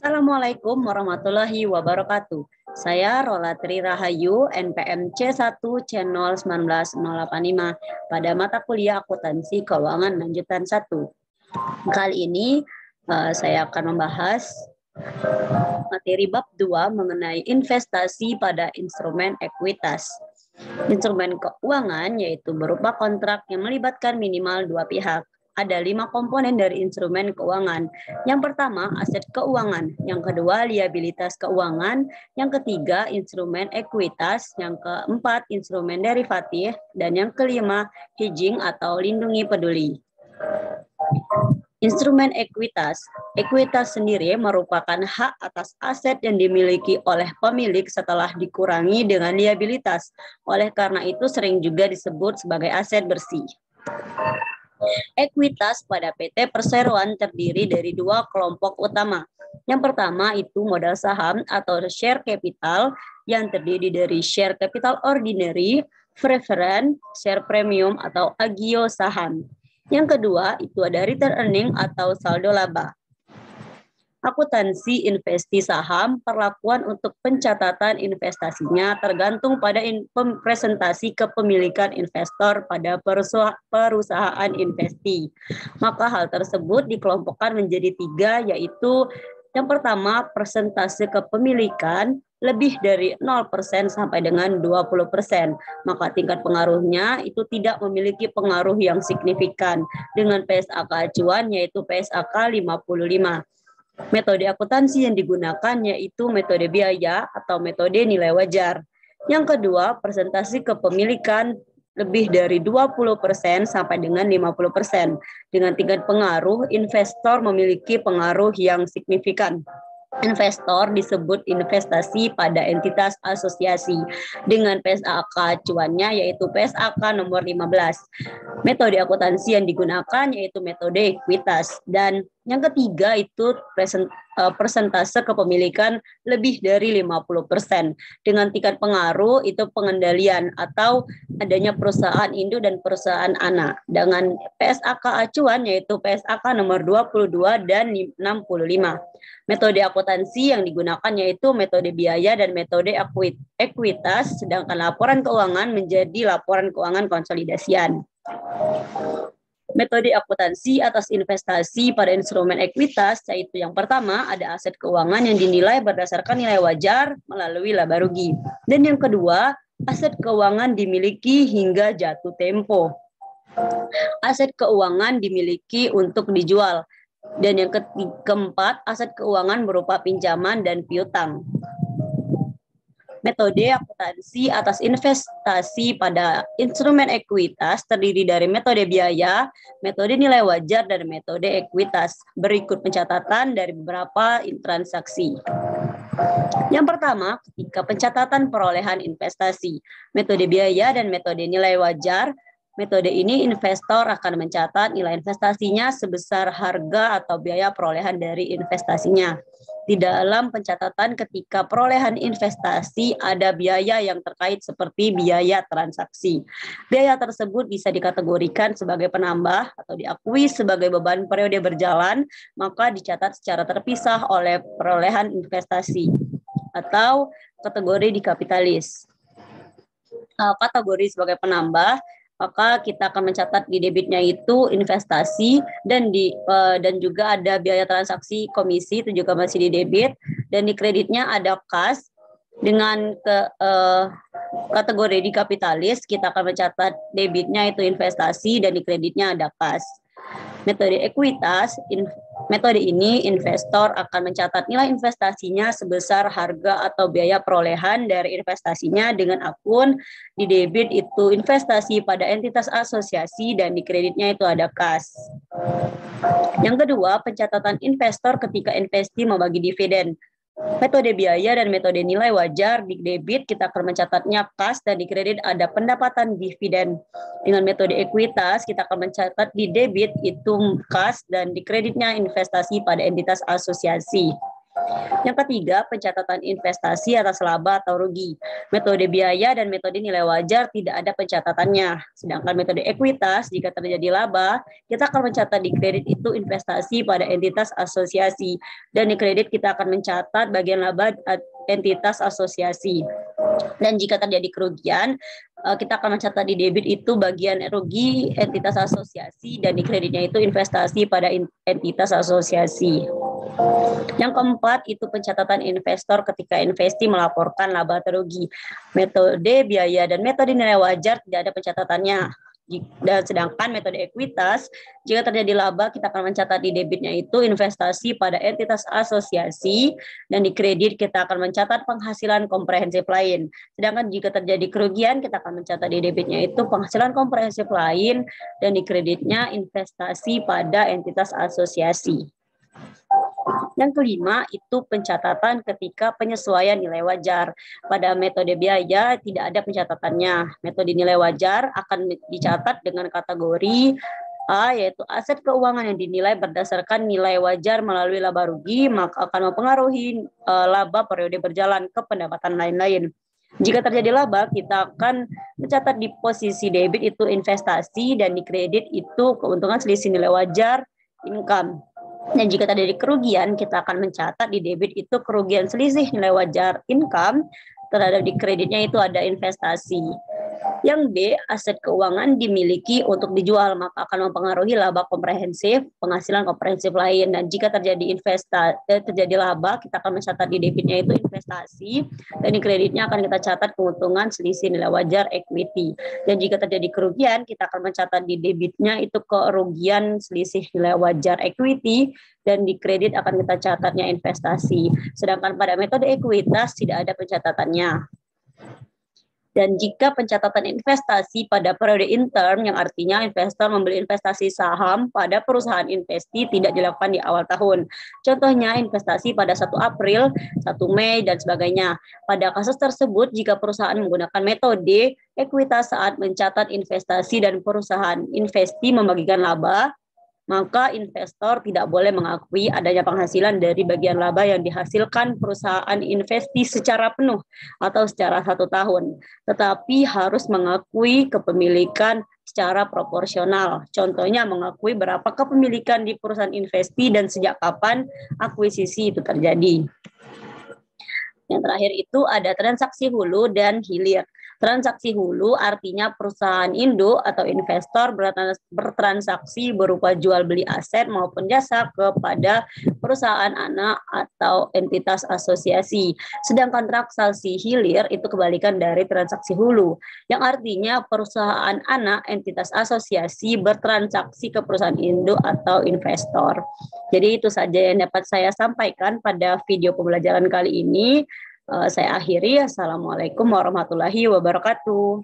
Assalamualaikum warahmatullahi wabarakatuh. Saya Rolatri Rahayu, NPM C1 C019-085 pada mata kuliah akuntansi keuangan lanjutan 1. Kali ini saya akan membahas materi bab 2 mengenai investasi pada instrumen ekuitas. Instrumen keuangan yaitu berupa kontrak yang melibatkan minimal dua pihak. Ada 5 komponen dari instrumen keuangan. Yang pertama, aset keuangan. Yang kedua, liabilitas keuangan. Yang ketiga, instrumen ekuitas. Yang keempat, instrumen derivatif. Dan yang kelima, hedging atau lindungi peduli. Instrumen ekuitas. Ekuitas sendiri merupakan hak atas aset yang dimiliki oleh pemilik setelah dikurangi dengan liabilitas. Oleh karena itu sering juga disebut sebagai aset bersih. Ekuitas pada PT Perseroan terdiri dari 2 kelompok utama. Yang pertama itu modal saham atau share capital yang terdiri dari share capital ordinary, preference, share premium atau agio saham. Yang kedua itu ada return earning atau saldo laba. Akuntansi investi saham, perlakuan untuk pencatatan investasinya tergantung pada presentasi kepemilikan investor pada perusahaan investi. Maka hal tersebut dikelompokkan menjadi 3, yaitu yang pertama persentase kepemilikan lebih dari 0% sampai dengan 20%. Maka tingkat pengaruhnya itu tidak memiliki pengaruh yang signifikan dengan PSAK acuan yaitu PSAK 55. Metode akuntansi yang digunakan yaitu metode biaya atau metode nilai wajar. Yang kedua, presentasi kepemilikan lebih dari 20% sampai dengan 50%. Dengan tingkat pengaruh, investor memiliki pengaruh yang signifikan. Investor disebut investasi pada entitas asosiasi dengan PSAK acuannya yaitu PSAK nomor 15. Metode akuntansi yang digunakan yaitu metode ekuitas. Dan yang ketiga itu persentase kepemilikan lebih dari 50%. Dengan tingkat pengaruh itu pengendalian atau adanya perusahaan induk dan perusahaan anak. Dengan PSAK acuan yaitu PSAK nomor 22 dan 65. Metode akuntansi yang digunakan yaitu metode biaya dan metode ekuitas, sedangkan laporan keuangan menjadi laporan keuangan konsolidasian. Metode akuntansi atas investasi pada instrumen ekuitas yaitu yang pertama ada aset keuangan yang dinilai berdasarkan nilai wajar melalui laba rugi. Dan yang kedua, aset keuangan dimiliki hingga jatuh tempo. Aset keuangan dimiliki untuk dijual. Dan yang keempat, aset keuangan berupa pinjaman dan piutang. Metode akuntansi atas investasi pada instrumen ekuitas terdiri dari metode biaya, metode nilai wajar, dan metode ekuitas. Berikut pencatatan dari beberapa transaksi. Yang pertama, ketika pencatatan perolehan investasi, metode biaya dan metode nilai wajar. Metode ini investor akan mencatat nilai investasinya sebesar harga atau biaya perolehan dari investasinya. Di dalam pencatatan ketika perolehan investasi ada biaya yang terkait seperti biaya transaksi. Biaya tersebut bisa dikategorikan sebagai penambah atau diakui sebagai beban periode berjalan, maka dicatat secara terpisah oleh perolehan investasi atau kategori di kapitalis. Kategori sebagai penambah, maka kita akan mencatat di debitnya itu investasi dan juga ada biaya transaksi komisi itu juga masih di debit, dan di kreditnya ada kas. Dengan kategori di kapitalis kita akan mencatat debitnya itu investasi dan di kreditnya ada kas. Metode ekuitas, metode ini investor akan mencatat nilai investasinya sebesar harga atau biaya perolehan dari investasinya dengan akun. Di debit itu investasi pada entitas asosiasi dan di kreditnya itu ada kas. Yang kedua, pencatatan investor ketika investi membagi dividen. Metode biaya dan metode nilai wajar. Di debit kita akan mencatatnya kas dan di kredit ada pendapatan dividen. Dengan metode ekuitas kita akan mencatat di debit itu kas dan di kreditnya investasi pada entitas asosiasi. Yang ketiga, pencatatan investasi atas laba atau rugi. Metode biaya dan metode nilai wajar tidak ada pencatatannya. Sedangkan metode ekuitas, jika terjadi laba, kita akan mencatat di kredit itu investasi pada entitas asosiasi. Dan di kredit kita akan mencatat bagian laba entitas asosiasi. Dan jika terjadi kerugian, kita akan mencatat di debit itu bagian rugi entitas asosiasi dan di kreditnya itu investasi pada entitas asosiasi. Yang keempat itu pencatatan investor ketika investi melaporkan laba atau rugi. Metode biaya dan metode nilai wajar tidak ada pencatatannya. Dan sedangkan metode ekuitas, jika terjadi laba kita akan mencatat di debitnya itu investasi pada entitas asosiasi dan di kredit kita akan mencatat penghasilan komprehensif lain. Sedangkan jika terjadi kerugian kita akan mencatat di debitnya itu penghasilan komprehensif lain dan di kreditnya investasi pada entitas asosiasi. Yang kelima itu pencatatan ketika penyesuaian nilai wajar. Pada metode biaya tidak ada pencatatannya. Metode nilai wajar akan dicatat dengan kategori A, yaitu aset keuangan yang dinilai berdasarkan nilai wajar melalui laba rugi, maka akan mempengaruhi laba periode berjalan ke pendapatan lain-lain. Jika terjadi laba, kita akan mencatat di posisi debit itu investasi dan di kredit itu keuntungan selisih nilai wajar income. Dan jika terjadi kerugian, kita akan mencatat di debit itu kerugian selisih nilai wajar income, terhadap di kreditnya itu ada investasi. Yang B, aset keuangan dimiliki untuk dijual, maka akan mempengaruhi laba komprehensif, penghasilan komprehensif lain. Dan jika terjadi terjadi laba, kita akan mencatat di debitnya itu investasi, dan di kreditnya akan kita catat keuntungan selisih nilai wajar equity. Dan jika terjadi kerugian, kita akan mencatat di debitnya itu kerugian selisih nilai wajar equity, dan di kredit akan kita catatnya investasi. Sedangkan pada metode ekuitas tidak ada pencatatannya. Dan jika pencatatan investasi pada periode interim, yang artinya investor membeli investasi saham pada perusahaan investi tidak dilakukan di awal tahun. Contohnya investasi pada 1 April, 1 Mei, dan sebagainya. Pada kasus tersebut, jika perusahaan menggunakan metode ekuitas saat mencatat investasi dan perusahaan investi membagikan laba, maka investor tidak boleh mengakui adanya penghasilan dari bagian laba yang dihasilkan perusahaan investi secara penuh atau secara 1 tahun, tetapi harus mengakui kepemilikan secara proporsional. Contohnya mengakui berapa kepemilikan di perusahaan investi dan sejak kapan akuisisi itu terjadi. Yang terakhir itu ada transaksi hulu dan hilir. Transaksi hulu artinya perusahaan induk atau investor bertransaksi berupa jual beli aset maupun jasa kepada perusahaan anak atau entitas asosiasi. Sedangkan transaksi hilir itu kebalikan dari transaksi hulu, yang artinya perusahaan anak entitas asosiasi bertransaksi ke perusahaan induk atau investor. Jadi itu saja yang dapat saya sampaikan pada video pembelajaran kali ini. Saya akhiri. Assalamualaikum warahmatullahi wabarakatuh.